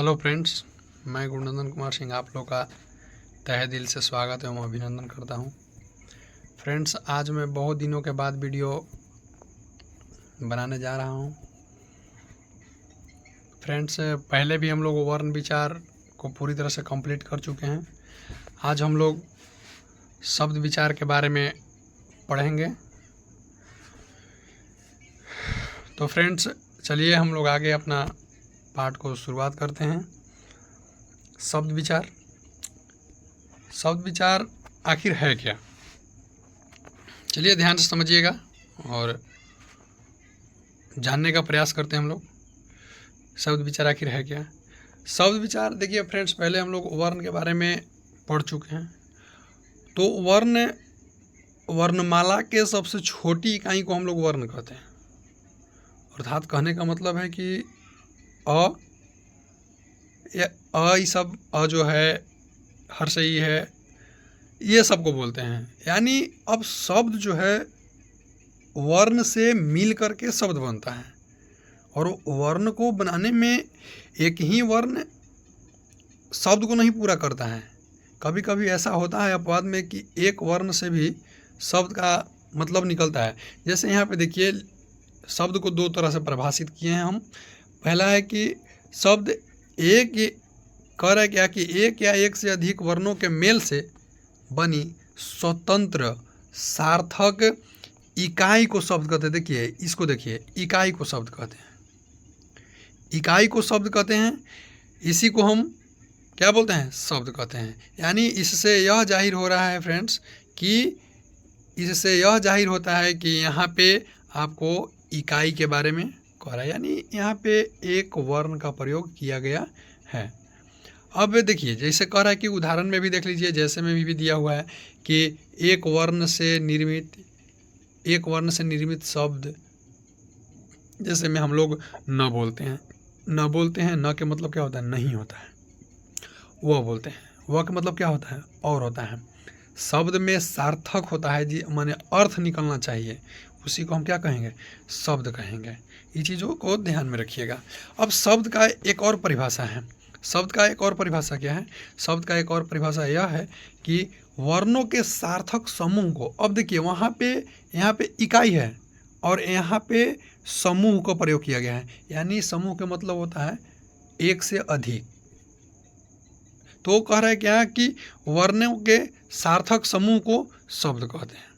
Hello friends, मैं गुरुनंदन कुमार सिंह आप लोग का तहे दिल से स्वागत एवं अभिनंदन करता हूं। फ्रेंड्स, आज मैं बहुत दिनों के बाद वीडियो बनाने जा रहा हूं। फ्रेंड्स, पहले भी हम लोग वर्ण विचार को पूरी तरह से कंप्लीट कर चुके हैं। आज हम लोग शब्द विचार के बारे में पढ़ेंगे। तो फ्रेंड्स, चलिए हम लोग आगे अपना पाठ को शुरुआत करते हैं। शब्द विचार आखिर है क्या? चलिए ध्यान से समझिएगा और जानने का प्रयास करते हैं हम लोग। शब्द विचार आखिर है क्या? शब्द विचार, देखिए फ्रेंड्स, पहले हम लोग वर्ण के बारे में पढ़ चुके हैं। तो वर्णमाला के सबसे छोटी इकाई को हम लोग वर्ण कहते हैं। अर्थात कहने का मतलब है कि ये सब जो है, हर्षई है, ये सबको बोलते हैं। यानी अब शब्द जो है वर्ण से मिल करके शब्द बनता है, और वर्ण को बनाने में एक ही वर्ण शब्द को नहीं पूरा करता है। कभी कभी ऐसा होता है अपवाद में कि एक वर्ण से भी शब्द का मतलब निकलता है। जैसे यहाँ पे देखिए, शब्द को दो तरह से परिभाषित किए हैं हम। पहला है कि शब्द एक कह रहा है क्या कि एक या एक से अधिक वर्णों के मेल से बनी स्वतंत्र सार्थक इकाई को शब्द कहते हैं। देखिए इसको, देखिए इकाई को शब्द कहते हैं। इकाई को शब्द कहते हैं, इसी को हम क्या बोलते हैं? शब्द कहते हैं। यानी इससे यह जाहिर हो रहा है फ्रेंड्स कि इससे यह जाहिर होता है कि यहाँ पे आपको इकाई के बारे में कह रहा है, यानी यहाँ पे एक वर्ण का प्रयोग किया गया है। अब देखिए, जैसे कह रहा है कि उदाहरण में भी देख लीजिए, जैसे में भी दिया हुआ है कि एक वर्ण से निर्मित शब्द, जैसे में हम लोग न बोलते हैं। न के मतलब क्या होता है? नहीं होता है। वह बोलते हैं, वह का मतलब क्या होता है? और होता है। शब्द में सार्थक होता है जी, माने अर्थ निकलना चाहिए, उसी को हम क्या कहेंगे? शब्द कहेंगे। ये चीज़ों को ध्यान में रखिएगा। अब शब्द का एक और परिभाषा है। शब्द का एक और परिभाषा क्या है? शब्द का एक और परिभाषा यह है कि वर्णों के सार्थक समूह को, अब देखिए यहाँ पे इकाई है और यहाँ पे समूह को प्रयोग किया गया है। यानी समूह का मतलब होता है एक से अधिक। तो कह रहा है क्या कि वर्णों के सार्थक समूह को शब्द कहते हैं।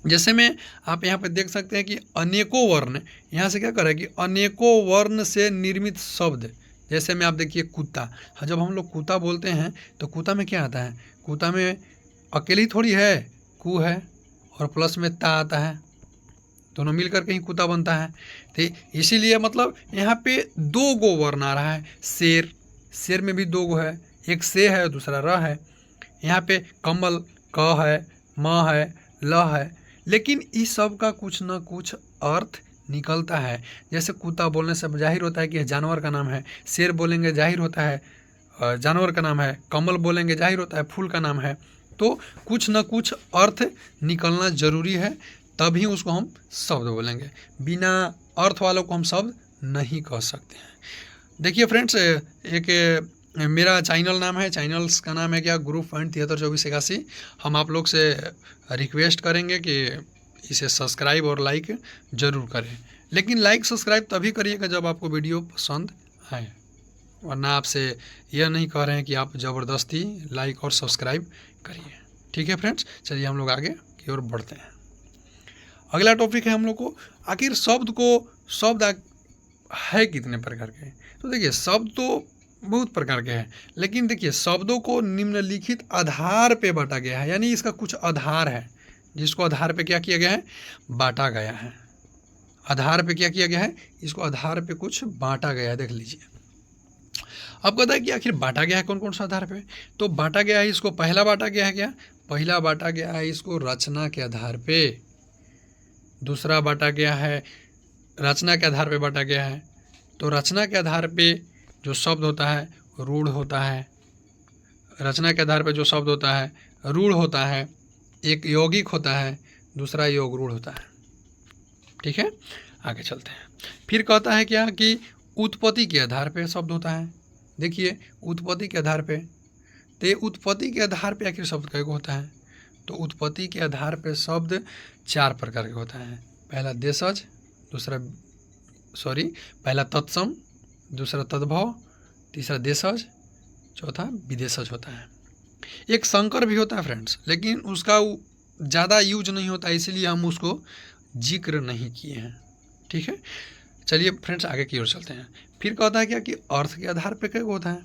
जैसे में आप यहाँ पे देख सकते हैं कि अनेकों वर्ण, यहाँ से क्या कर रहा है कि अनेकों वर्ण से निर्मित शब्द। जैसे में आप देखिए कुत्ता, जब हम लोग कुत्ता बोलते हैं तो कुत्ता में क्या आता है? कुत्ता में अकेली थोड़ी है, कु है और प्लस में ता आता है, दोनों मिलकर के ही कुत्ता बनता है। तो इसीलिए मतलब यहाँ पे दो गो वर्ण आ रहा है। शेर में भी दो गो है, एक से है और दूसरा र है। यहाँ पे कमल क है, म है, ल है, लेकिन इस सब का कुछ न कुछ अर्थ निकलता है। जैसे कुत्ता बोलने से जाहिर होता है कि जानवर का नाम है, शेर बोलेंगे जाहिर होता है जानवर का नाम है, कमल बोलेंगे जाहिर होता है फूल का नाम है। तो कुछ न कुछ अर्थ निकलना जरूरी है, तभी उसको हम शब्द बोलेंगे। बिना अर्थ वालों को हम शब्द नहीं कह सकते हैं। देखिए फ्रेंड्स, एक मेरा चैनल नाम है, चैनल्स का नाम है क्या? Group point 732481। हम आप लोग से रिक्वेस्ट करेंगे कि इसे सब्सक्राइब और लाइक ज़रूर करें, लेकिन लाइक सब्सक्राइब तभी करिएगा जब आपको वीडियो पसंद आए, वरना आपसे यह नहीं कह रहे हैं कि आप ज़बरदस्ती लाइक और सब्सक्राइब करिए। ठीक है फ्रेंड्स, चलिए हम लोग आगे की ओर बढ़ते हैं। अगला टॉपिक है हम लोग को, आखिर शब्द है कितने प्रकार के? तो देखिए, शब्द तो बहुत प्रकार के हैं, लेकिन देखिए शब्दों को निम्नलिखित आधार पे बांटा गया है। यानी इसका कुछ आधार है, जिसको आधार पे क्या किया गया है? बांटा गया है। आधार पे क्या किया गया है? इसको आधार पे कुछ बांटा गया है। देख लीजिए, अब कहता है कि आखिर बांटा गया है कौन कौन सा आधार पे? तो बांटा गया है इसको, पहला बांटा गया है क्या? पहला बांटा गया है इसको रचना के आधार पे। दूसरा बांटा गया है रचना के आधार पे बांटा गया है। तो रचना के आधार पे जो शब्द होता है रूढ़ होता है। रचना के आधार पे जो शब्द होता है रूढ़ होता है। एक यौगिक होता है, दूसरा योग रूढ़ होता है। ठीक है, आगे चलते हैं। फिर कहता है क्या कि उत्पत्ति के आधार पे शब्द होता है। देखिए उत्पत्ति के आधार पे, तो उत्पत्ति के आधार पे आखिर शब्द कैसे होता है? तो उत्पत्ति के आधार पे शब्द 4 प्रकार के होता है। पहला देशज, पहला तत्सम, दूसरा तद्भव, तीसरा देशज, चौथा विदेशज होता है। एक संकर भी होता है फ्रेंड्स, लेकिन उसका ज़्यादा यूज नहीं होता, इसलिए हम उसको जिक्र नहीं किए हैं। ठीक है, चलिए फ्रेंड्स आगे की ओर चलते हैं। फिर कहता है क्या कि अर्थ के आधार पे क्या होता है?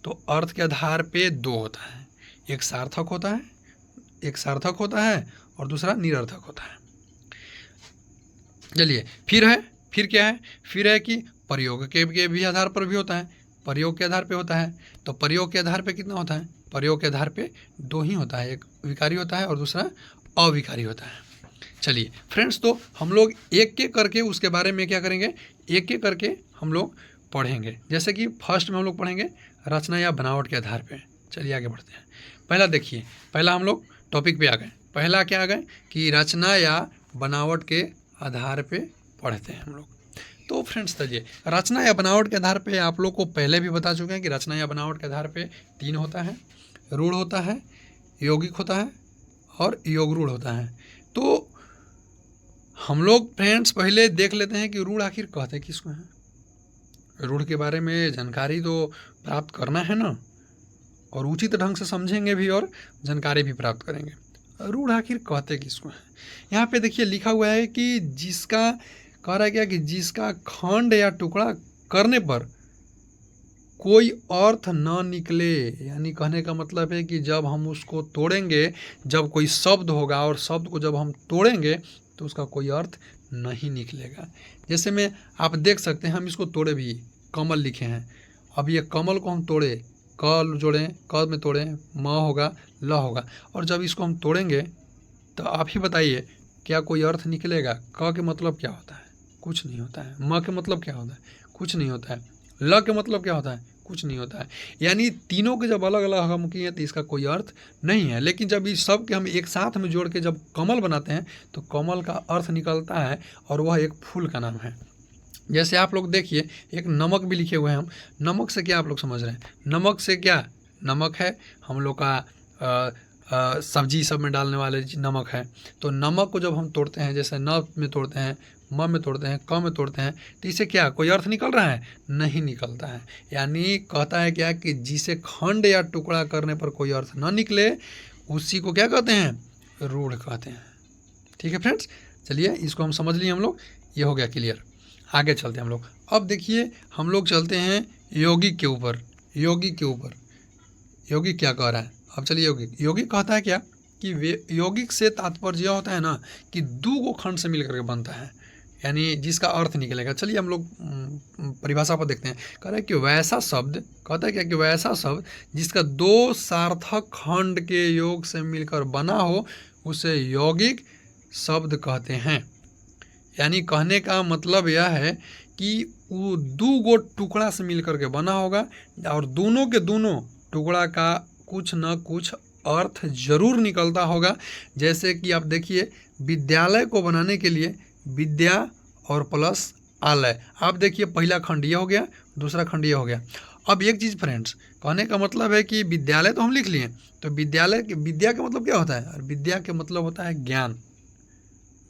तो अर्थ के आधार पे 2 होता है, एक सार्थक होता है और दूसरा निरर्थक होता है। चलिए फिर क्या है? फिर है कि प्रयोग के भी आधार पर भी होता है, प्रयोग के आधार पे होता है। तो प्रयोग के आधार पे कितना होता है? प्रयोग के आधार पे 2 ही होता है, एक विकारी होता है और दूसरा अविकारी होता है। चलिए फ्रेंड्स, तो हम लोग एक एक करके उसके बारे में क्या करेंगे, एक एक करके हम लोग पढ़ेंगे। जैसे कि फर्स्ट में हम लोग पढ़ेंगे रचना या बनावट के आधार पे। चलिए आगे बढ़ते हैं। पहला देखिए, पहला हम लोग टॉपिक पे आ गए। पहला क्या आ गए कि रचना या बनावट के आधार पे पढ़ते हैं हम लोग। तो फ्रेंड्स चलिए, रचना या बनावट के आधार पे आप लोग को पहले भी बता चुके हैं कि रचना या बनावट के आधार पे 3 होता है, रूढ़ होता है, यौगिक होता है और योगरूढ़ होता है। तो हम लोग फ्रेंड्स पहले देख लेते हैं कि रूढ़ आखिर कहते किसको हैं। रूढ़ के बारे में जानकारी तो प्राप्त करना है ना, और उचित ढंग से समझेंगे भी और जानकारी भी प्राप्त करेंगे। रूढ़ आखिर कहते किसको हैं? यहाँ पे देखिए लिखा हुआ है कि जिसका कह रहा है क्या कि जिसका खंड या टुकड़ा करने पर कोई अर्थ न निकले, यानी कहने का मतलब है कि जब हम उसको तोड़ेंगे, जब कोई शब्द होगा और शब्द को जब हम तोड़ेंगे तो उसका कोई अर्थ नहीं निकलेगा। जैसे में आप देख सकते हैं, हम इसको तोड़े भी, कमल लिखे हैं। अब ये कमल को हम तोड़े, क जोड़ें, क में तोड़ें, म होगा, ल होगा, और जब इसको हम तोड़ेंगे तो आप ही बताइए क्या कोई अर्थ निकलेगा? क के मतलब क्या होता है? कुछ नहीं होता है। म के मतलब क्या होता है? कुछ नहीं होता है। ल के मतलब क्या होता है? कुछ नहीं होता है। यानी तीनों के जब अलग अलग हम किए तो इसका कोई अर्थ नहीं है। लेकिन जब इस सब के हम एक साथ में जोड़ के जब कमल बनाते हैं तो कमल का अर्थ निकलता है और वह एक फूल का नाम है। जैसे आप लोग देखिए, एक नमक भी लिखे हुए हैं हम। नमक से क्या आप लोग समझ रहे हैं? नमक से क्या? नमक है हम लोग का सब्जी सब में डालने वाले नमक है। तो नमक को जब हम तोड़ते हैं, जैसे न में तोड़ते हैं, म में तोड़ते हैं, क में तोड़ते हैं, तो इससे क्या कोई अर्थ निकल रहा है? नहीं निकलता है। यानी कहता है क्या कि जिसे खंड या टुकड़ा करने पर कोई अर्थ न निकले उसी को क्या कहते हैं? रूढ़ कहते हैं। ठीक है फ्रेंड्स, चलिए इसको हम समझ लिए हम लोग, ये हो गया क्लियर। आगे चलते हैं हम लोग। अब देखिए हम लोग चलते हैं यौगिक के ऊपर। यौगिक के ऊपर यौगिक क्या कह रहा है? अब चलिए यौगिक कहता है क्या कि यौगिक से तात्पर्य होता है ना कि 2 खंड से मिलकर के बनता है, यानी जिसका अर्थ निकलेगा। चलिए हम लोग परिभाषा पर देखते हैं। कह रहा है कि वैसा शब्द, कहता है क्या कि वैसा शब्द जिसका 2 सार्थक खंड के योग से मिलकर बना हो उसे यौगिक शब्द कहते हैं। यानी कहने का मतलब यह है कि वो 2 टुकड़ा से मिलकर के बना होगा और दोनों के दोनों टुकड़ा का कुछ न कुछ अर्थ जरूर निकलता होगा। जैसे कि आप देखिए, विद्यालय को बनाने के लिए विद्या और प्लस आलय, आप देखिए पहला खंड ये हो गया, दूसरा खंड ये हो गया। अब एक चीज़ फ्रेंड्स, कहने का मतलब है कि विद्यालय तो हम लिख लिए, तो विद्या का मतलब क्या होता है? विद्या का मतलब होता है ज्ञान।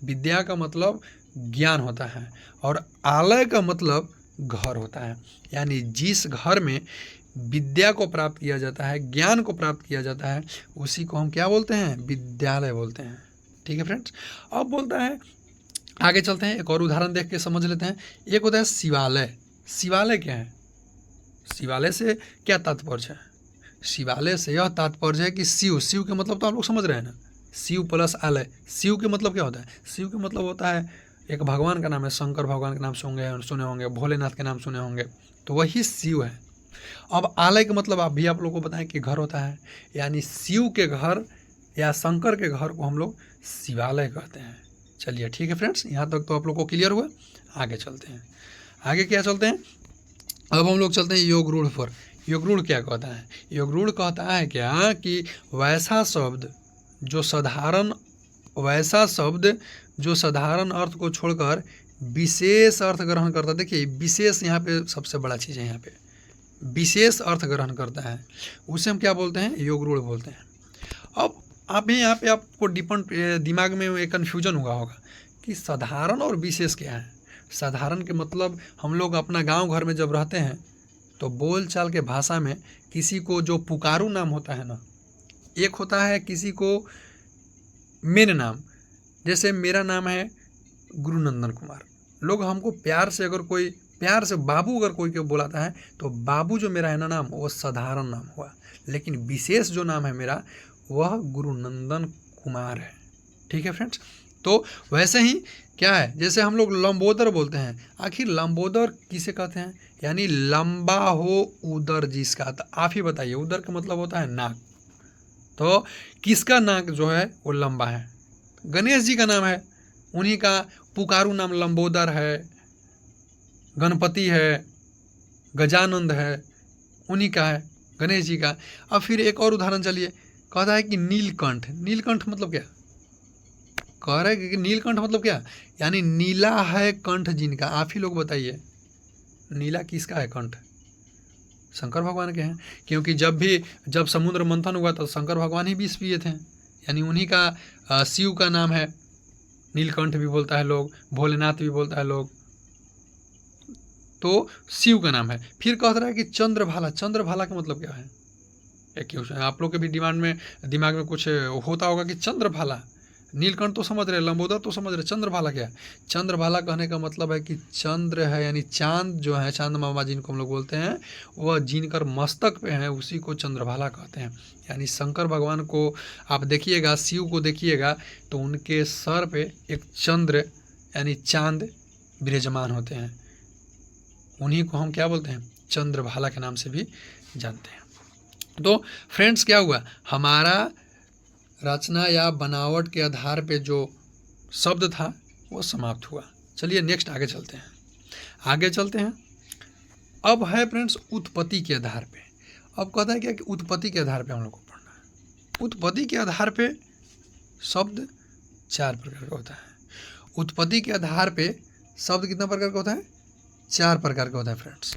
विद्या का मतलब ज्ञान होता है और आलय का मतलब घर होता है। यानी जिस घर में विद्या को प्राप्त किया जाता है, ज्ञान को प्राप्त किया जाता है, उसी को हम क्या बोलते हैं? विद्यालय बोलते हैं। ठीक है फ्रेंड्स, अब बोलता है, आगे चलते हैं, एक और उदाहरण देख के समझ लेते हैं। एक होता है शिवालय। शिवालय क्या है? शिवालय से क्या तात्पर्य है? शिवालय से यह तात्पर्य है कि शिव, शिव के मतलब तो आप लोग समझ रहे हैं ना, शिव प्लस आलय। शिव के मतलब क्या होता है? शिव के मतलब होता है एक भगवान का नाम है, शंकर भगवान का नाम सुने होंगे, भोलेनाथ के नाम सुने होंगे, तो वही शिव है। अब आलय का मतलब आप लोगों को बताएं कि घर होता है, यानी शिव के घर या शंकर के घर को हम लोग शिवालय कहते हैं। चलिए ठीक है फ्रेंड्स, यहाँ तक तो आप लोग को क्लियर हुआ। आगे चलते हैं, आगे क्या चलते हैं? अब हम लोग चलते हैं योग रूढ़ पर। योग रूढ़ क्या कहता है? योग रूढ़ कहता है क्या कि वैसा शब्द जो साधारण अर्थ को छोड़कर विशेष अर्थ ग्रहण करता है। देखिए विशेष यहाँ पे सबसे बड़ा चीज़ है। यहाँ पे विशेष अर्थ ग्रहण करता है उसे हम क्या बोलते हैं, योग रूढ़ बोलते हैं। अब आप यहाँ पे आपको दिमाग में एक कन्फ्यूजन हुआ होगा कि साधारण और विशेष क्या है। साधारण के मतलब हम लोग अपना गांव घर में जब रहते हैं तो बोल चाल के भाषा में किसी को जो पुकारू नाम होता है ना, एक होता है किसी को मेन नाम, जैसे मेरा नाम है गुरुनंदन कुमार। लोग हमको प्यार से अगर कोई प्यार से बाबू अगर कोई को बुलाता है तो बाबू जो मेरा है ना नाम, वो साधारण नाम हुआ। लेकिन विशेष जो नाम है मेरा वह गुरुनंदन कुमार है। ठीक है फ्रेंड्स। तो वैसे ही क्या है, जैसे हम लोग लंबोदर बोलते हैं, आखिर लंबोदर किसे कहते हैं, यानी लंबा हो उदर जिसका। तो आप ही बताइए, उदर का मतलब होता है नाक, तो किसका नाक जो है वो लंबा है? गणेश जी का नाम है, उन्हीं का पुकारू नाम लंबोदर है, गणपति है, गजानंद है, उन्हीं का है, गणेश जी का। अब फिर एक और उदाहरण चलिए, कहता है कि नीलकंठ। नीलकंठ मतलब क्या? कह रहे हैं कि नीलकंठ मतलब क्या, यानी नीला है कंठ जिनका। आप ही लोग बताइए, नीला किसका है कंठ? शंकर भगवान के हैं, क्योंकि जब समुद्र मंथन हुआ तो शंकर भगवान ही विष पिए थे, यानी उन्हीं का शिव का नाम है। नीलकंठ भी बोलता है लोग, भोलेनाथ भी बोलता है लोग, तो शिव का नाम है। फिर कह रहा है कि चंद्रभाला। चंद्रभाला का मतलब क्या है? एक क्वेश्चन आप लोग के भी दिमाग में कुछ होता होगा कि चंद्रभाला। नीलकंठ तो समझ रहे, लंबोदर तो समझ रहे, चंद्रभाला क्या? चंद्रभाला कहने का मतलब है कि चंद्र है, यानी चांद जो है, चांद मामा जिनको हम लोग बोलते हैं, वह जिनकर मस्तक पे है उसी को चंद्रभाला कहते हैं। यानी शंकर भगवान को आप देखिएगा, शिव को देखिएगा तो उनके सर पे एक चंद्र यानी चांद विराजमान होते हैं, उन्हीं को हम क्या बोलते हैं, चंद्रभाला के नाम से भी जानते हैं। तो फ्रेंड्स क्या हुआ, हमारा रचना या बनावट के आधार पे जो शब्द था वो समाप्त हुआ। चलिए नेक्स्ट आगे चलते हैं। अब है फ्रेंड्स उत्पत्ति के आधार पे। अब कहता है क्या कि उत्पत्ति के आधार पे हम लोग को पढ़ना है। उत्पत्ति के आधार पे शब्द 4 प्रकार का होता है। उत्पत्ति के आधार पे शब्द कितना प्रकार का होता है? 4 प्रकार का होता है फ्रेंड्स।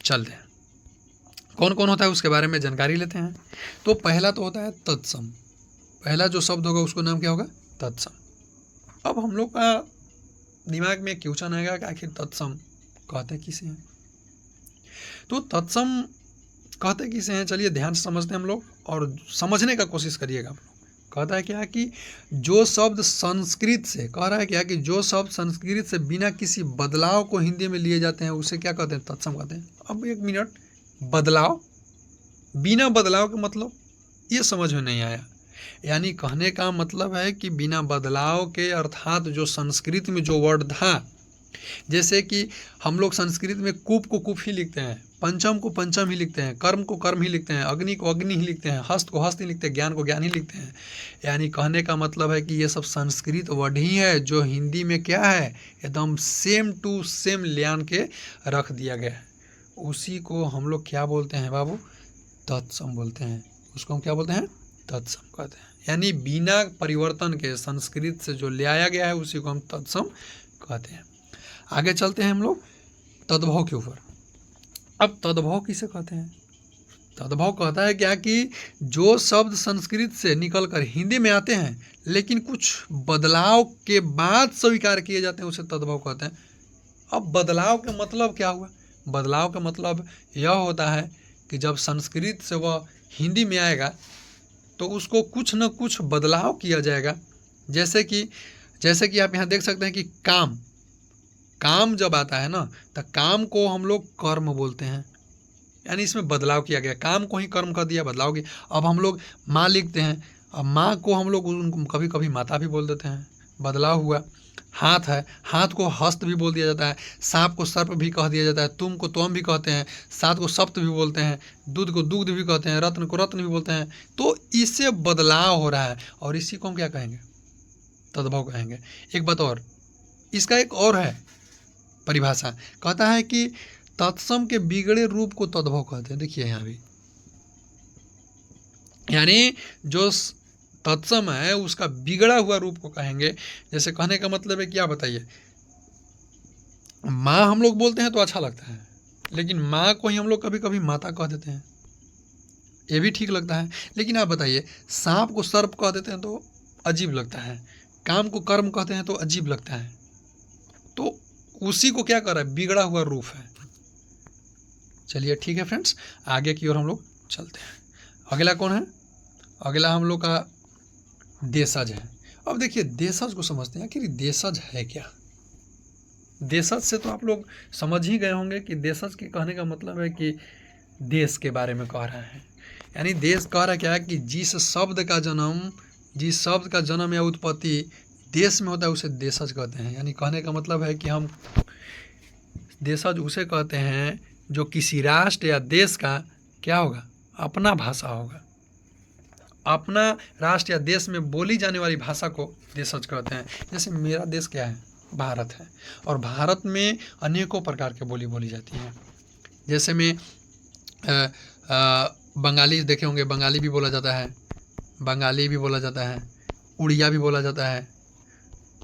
चलते हैं, कौन कौन होता है उसके बारे में जानकारी लेते हैं। तो पहला तो होता है तत्सम। पहला जो शब्द होगा उसको नाम क्या होगा? तत्सम। अब हम लोग का दिमाग में क्वेश्चन आएगा कि आखिर तत्सम कहते किसे हैं? तो तत्सम कहते किसे हैं, चलिए ध्यान से समझते हैं हम लोग और समझने का कोशिश करिएगा आप लोग। कहता है क्या कि जो शब्द संस्कृत से, कह रहा है क्या कि जो शब्द संस्कृत से बिना किसी बदलाव को हिंदी में लिए जाते हैं उसे क्या कहते हैं? तत्सम कहते हैं। अब एक मिनट, बदलाव, बिना बदलाव का मतलब ये समझ में नहीं आया। यानी कहने का मतलब है कि बिना बदलाव के, अर्थात जो संस्कृत में जो वर्ड था, जैसे कि हम लोग संस्कृत में कूप को कूप ही लिखते हैं, पंचम को पंचम ही लिखते हैं, कर्म को कर्म ही लिखते हैं, अग्नि को अग्नि ही लिखते हैं, हस्त को हस्त ही लिखते हैं, ज्ञान को ज्ञान ही लिखते हैं। यानी कहने का मतलब है कि ये सब संस्कृत वर्ड ही है जो हिंदी में क्या है, एकदम सेम टू सेम लियान के रख दिया गया है। उसी को हम लोग क्या बोलते हैं बाबू? तत्सम बोलते हैं। उसको हम क्या बोलते हैं? तत्सम कहते हैं। यानी बिना परिवर्तन के संस्कृत से जो ले आया गया है उसी को हम तत्सम कहते हैं। आगे चलते हैं हम लोग तद्भव के ऊपर। अब तद्भव किसे कहते हैं? तद्भव कहता है क्या कि जो शब्द संस्कृत से निकलकर हिंदी में आते हैं लेकिन कुछ बदलाव के बाद स्वीकार किए जाते हैं, उसे तद्भव कहते हैं। अब बदलाव का मतलब क्या हुआ? बदलाव का मतलब यह होता है कि जब संस्कृत से वह हिंदी में आएगा तो उसको कुछ न कुछ बदलाव किया जाएगा। जैसे कि आप यहाँ देख सकते हैं कि काम जब आता है ना, तो काम को हम लोग कर्म बोलते हैं, यानी इसमें बदलाव किया गया, काम को ही कर्म कर दिया, बदलाव की। अब हम लोग माँ लिखते हैं, अब माँ को हम लोग कभी कभी माता भी बोल देते हैं, बदलाव हुआ। हाथ है, हाथ को हस्त भी बोल दिया जाता है, सांप को सर्प भी कह दिया जाता है, तुम को त्वम भी कहते हैं, सात को सप्त भी बोलते हैं, दूध को दुग्ध भी कहते हैं, रत्न को रत्न भी बोलते हैं। तो इससे बदलाव हो रहा है और इसी को हम क्या कहेंगे? तद्भव कहेंगे। एक बात और, इसका एक और है परिभाषा, कहता है कि तत्सम के बिगड़े रूप को तद्भव कहते हैं। देखिए यहाँ भी, यानी जो तत्सम है उसका बिगड़ा हुआ रूप को कहेंगे। जैसे कहने का मतलब है क्या बताइए, माँ हम लोग बोलते हैं तो अच्छा लगता है, लेकिन माँ को ही हम लोग कभी कभी माता कह देते हैं, ये भी ठीक लगता है। लेकिन आप बताइए, सांप को सर्प कह देते हैं तो अजीब लगता है, काम को कर्म कहते हैं तो अजीब लगता है। तो उसी को क्या कर रहा है, बिगड़ा हुआ रूप है। चलिए ठीक है फ्रेंड्स, आगे की ओर हम लोग चलते हैं। अगला कौन है, अगला हम लोग का देशज है। अब देखिए देशज को समझते हैं, आखिर देशज है क्या। देशज से तो आप लोग समझ ही गए होंगे कि देशज के कहने का मतलब है कि देश के बारे में कह रहा है। यानी देश कह रहा क्या है कि जिस शब्द का जन्म या उत्पत्ति देश में होता है उसे देशज कहते हैं। यानी कहने का मतलब है कि हम देशज उसे कहते हैं जो किसी राष्ट्र या देश का क्या होगा, अपना भाषा होगा। अपना राष्ट्र या देश में बोली जाने वाली भाषा को देशज कहते हैं। जैसे मेरा देश क्या है, भारत है, और भारत में अनेकों प्रकार के बोली बोली जाती हैं। जैसे में बंगाली देखे होंगे, बंगाली भी बोला जाता है, बंगाली भी बोला जाता है, उड़िया भी बोला जाता है,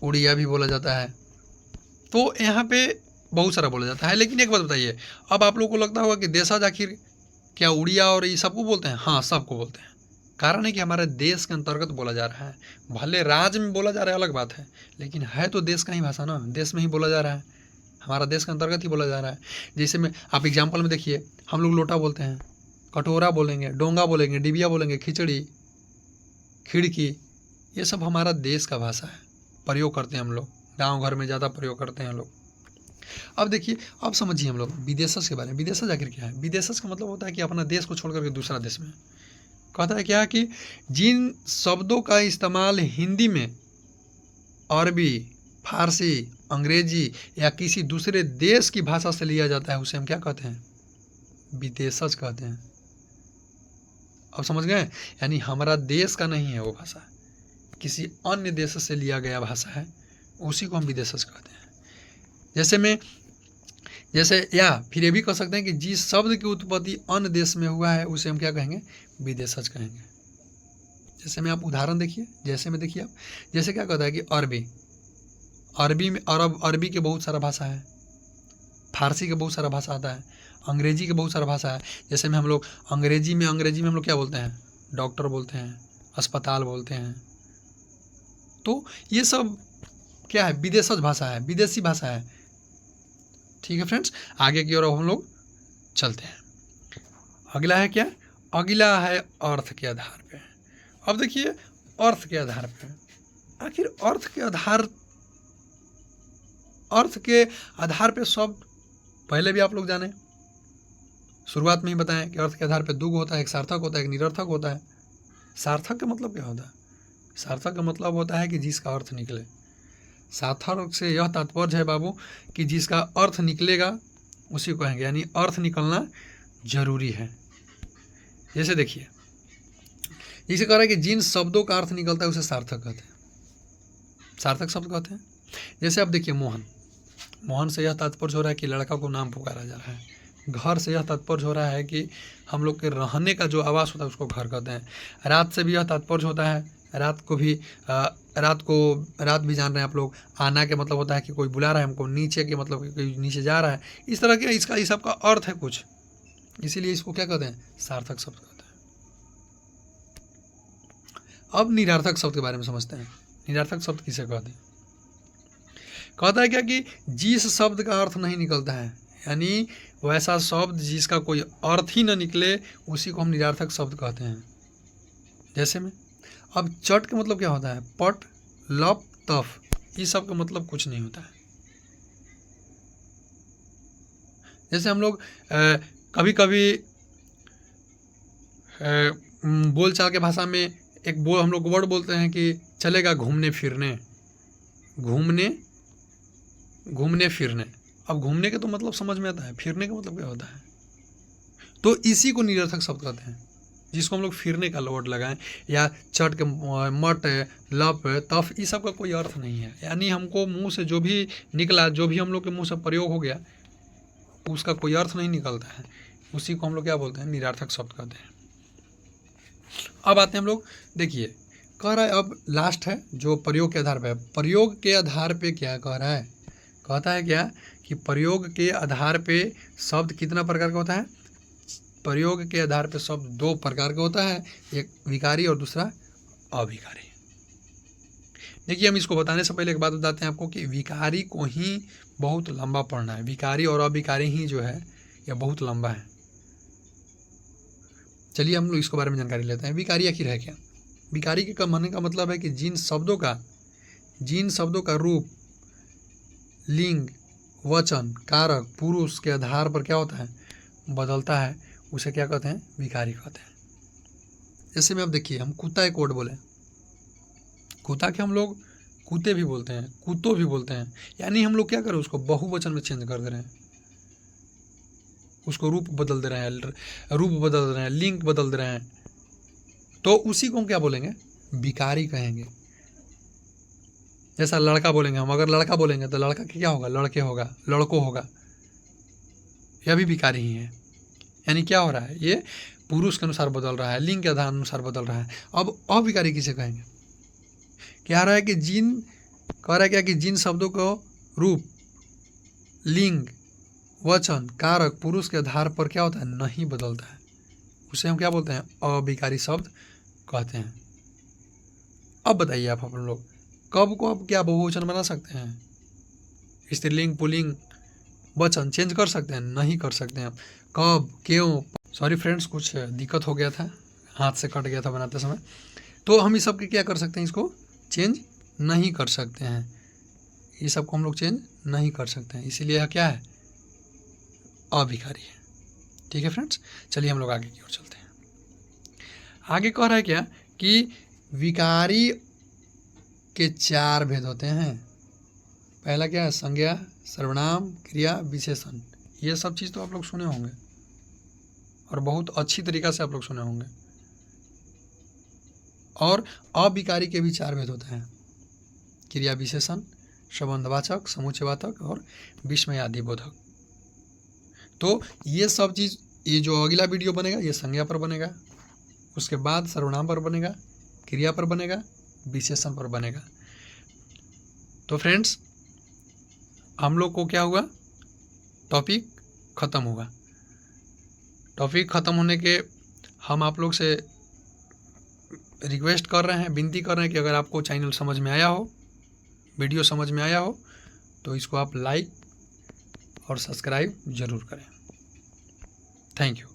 उड़िया भी बोला जाता है। तो यहाँ पे बहुत सारा बोला जाता है। लेकिन एक बात बताइए, अब आप लोगों को लगता होगा कि देशज आखिर क्या उड़िया और ये सबको बोलते हैं? हाँ, सबको बोलते हैं। कारण है कि हमारे देश के अंतर्गत बोला जा रहा है। भले राज्य में बोला जा रहा है अलग बात है, लेकिन है तो देश का ही भाषा ना, देश में ही बोला जा रहा है, हमारा देश के अंतर्गत ही बोला जा रहा है। जैसे में आप एग्जाम्पल में देखिए, हम लोग लोटा बोलते हैं, कटोरा बोलेंगे, डोंगा बोलेंगे, डिबिया बोलेंगे, खिचड़ी, खिड़की, ये सब हमारा देश का भाषा है, प्रयोग करते हैं हम लोग, गाँव घर में ज़्यादा प्रयोग करते हैं लोग। अब देखिए, अब समझिए हम लोग विदेशज के बारे में। विदेशज आखिर क्या है? विदेशज का मतलब होता है कि अपना देश को छोड़ करके दूसरा देश में। कहता है क्या कि जिन शब्दों का इस्तेमाल हिंदी में, अरबी, फारसी, अंग्रेजी या किसी दूसरे देश की भाषा से लिया जाता है उसे हम क्या कहते हैं, विदेशज कहते हैं। अब समझ गए? यानी हमारा देश का नहीं है वो भाषा, किसी अन्य देश से लिया गया भाषा है, उसी को हम विदेशज कहते हैं। जैसे या फिर ये भी कह सकते हैं कि जिस शब्द की उत्पत्ति अन्य देश में हुआ है उसे हम क्या कहेंगे, विदेशज कहेंगे। जैसे में आप उदाहरण देखिए, जैसे में देखिए आप, जैसे क्या कहता है कि अरबी में अरबी के बहुत सारा भाषा है, फारसी के बहुत सारा भाषा आता है, अंग्रेजी के बहुत सारा भाषा है। जैसे में हम लोग अंग्रेजी में हम लोग क्या बोलते हैं, डॉक्टर बोलते हैं, अस्पताल बोलते हैं। तो ये सब क्या है, विदेशज भाषा है, विदेशी भाषा है। ठीक है फ्रेंड्स, आगे की ओर हम लोग चलते हैं। अगला है क्या, अगला है अर्थ के आधार पे। अब देखिए अर्थ के आधार पे, आखिर अर्थ के आधार पे शब्द पहले भी आप लोग जाने, शुरुआत में ही बताएं कि अर्थ के आधार पे दो होता है, एक सार्थक होता है, एक निरर्थक होता है। सार्थक का मतलब क्या होता है? सार्थक का मतलब होता है कि जिसका अर्थ निकले। सार्थक से यह तात्पर्य है बाबू कि जिसका अर्थ निकलेगा उसी को कहेंगे, यानी अर्थ निकलना जरूरी है। जैसे देखिए, जिसे कह रहा है कि जिन शब्दों का अर्थ निकलता है उसे सार्थक कहते हैं, सार्थक शब्द कहते हैं। जैसे आप देखिए मोहन से यह तात्पर्य हो रहा है कि लड़का को नाम पुकारा जा रहा है। घर से यह तात्पर्य हो रहा है कि हम लोग के रहने का जो आवास होता है उसको घर कहते हैं। रात से भी यह तात्पर्य होता है, रात भी जान रहे हैं आप लोग, आना के मतलब होता है कि कोई बुला रहा है हमको, नीचे के मतलब कि कोई नीचे जा रहा है। इस तरह के इसका इस सब का अर्थ है कुछ, इसीलिए इसको क्या कहते हैं, सार्थक शब्द कहते हैं। अब निरार्थक शब्द के बारे में समझते हैं। निरार्थक शब्द किसे कहते हैं? कहता है क्या कि जिस शब्द का अर्थ नहीं निकलता है, यानी वैसा शब्द जिसका कोई अर्थ ही न निकले, उसी को हम निरार्थक शब्द कहते हैं। जैसे में अब चट का मतलब क्या होता है, पट, लप, तफ, इस सब का मतलब कुछ नहीं होता है। जैसे हम लोग कभी कभी बोलचाल के भाषा में हम लोग वर्ड बोलते हैं कि चलेगा घूमने फिरने। अब घूमने के तो मतलब समझ में आता है, फिरने का मतलब क्या होता है? तो इसी को निरर्थक शब्द कहते हैं, जिसको हम लोग फिरने का वर्ड लगाएं। या चट के मट, लप, तफ, इस सब का कोई अर्थ नहीं है। यानी हमको मुंह से जो भी निकला, जो भी हम लोग के मुंह से प्रयोग हो गया, उसका कोई अर्थ नहीं निकलता है, उसी को हम लोग क्या बोलते हैं, निरार्थक शब्द कहते हैं। अब आते हैं हम लोग, देखिए कह रहा है, अब लास्ट है जो प्रयोग के आधार पर है। प्रयोग के आधार पे क्या कह रहा है, कहता है क्या कि प्रयोग के आधार पे शब्द कितना प्रकार का होता है। प्रयोग के आधार पे शब्द दो प्रकार का होता है, एक विकारी और दूसरा अविकारी। देखिए, हम इसको बताने से पहले एक बात बताते हैं आपको कि विकारी को ही बहुत लंबा पढ़ना है। विकारी और अविकारी ही जो है यह बहुत लंबा है। चलिए हम लोग इसके बारे में जानकारी लेते हैं। विकारी आखिर है क्या। विकारी के कहने का मतलब है कि जिन शब्दों का रूप, लिंग, वचन, कारक, पुरुष के आधार पर क्या होता है, बदलता है, उसे क्या कहते हैं, विकारी कहते हैं। जैसे में आप देखिए, हम कुत्ता एक वर्ड बोले, कुत्ता के हम लोग कुत्ते भी बोलते हैं, कुत्तों भी बोलते हैं, यानी हम लोग क्या करें, उसको बहुवचन में चेंज कर दे रहे हैं, उसको रूप बदल दे रहे हैं, लिंग बदल दे रहे हैं, तो उसी को हम क्या बोलेंगे, विकारी कहेंगे। जैसा लड़का बोलेंगे हम, अगर लड़का बोलेंगे तो लड़का क्या होगा, लड़के होगा, लड़कों होगा, यह भी विकारी ही है। यानी क्या हो रहा है, ये पुरुष के अनुसार बदल रहा है, लिंग के आधार अनुसार बदल रहा है। अब अविकारी किसे कहेंगे, क्या रहा है कि जिन शब्दों को रूप, लिंग, वचन, कारक, पुरुष के आधार पर क्या होता है, नहीं बदलता है, उसे हम क्या बोलते हैं, अविकारी शब्द कहते हैं। अब बताइए आप अपन लोग, कब को अब क्या बहुवचन बना सकते हैं, स्त्रीलिंग, पुल्लिंग, वचन चेंज कर सकते हैं, नहीं कर सकते हैं। कब, क्यों, सॉरी फ्रेंड्स, कुछ दिक्कत हो गया था, हाथ से कट गया था बनाते समय, तो हम इस सब के क्या कर सकते हैं, इसको चेंज नहीं कर सकते हैं, ये सब को हम लोग चेंज नहीं कर सकते हैं, इसीलिए यह क्या है, अविकारी है। ठीक है फ्रेंड्स, चलिए हम लोग आगे की ओर चलते हैं। आगे कह रहा है क्या कि विकारी के 4 भेद होते हैं। पहला क्या है, संज्ञा, सर्वनाम, क्रिया, विशेषण। ये सब चीज़ तो आप लोग सुने होंगे और बहुत अच्छी तरीक़ा से आप लोग सुने होंगे। और अविकारी के भी 4 भेद होते हैं, क्रिया विशेषण, संबंधवाचक, समुच्चयवाचक और विस्मयादि बोधक। तो ये सब चीज़, ये जो अगला वीडियो बनेगा ये संज्ञा पर बनेगा, उसके बाद सर्वनाम पर बनेगा, क्रिया पर बनेगा, विशेषण पर बनेगा। तो फ्रेंड्स, हम लोग को क्या हुआ, टॉपिक ख़त्म हुआ। टॉपिक ख़त्म होने के हम आप लोग से रिक्वेस्ट कर रहे हैं, विनती कर रहे हैं कि अगर आपको चैनल समझ में आया हो, वीडियो समझ में आया हो, तो इसको आप लाइक और सब्सक्राइब ज़रूर करें। Thank you.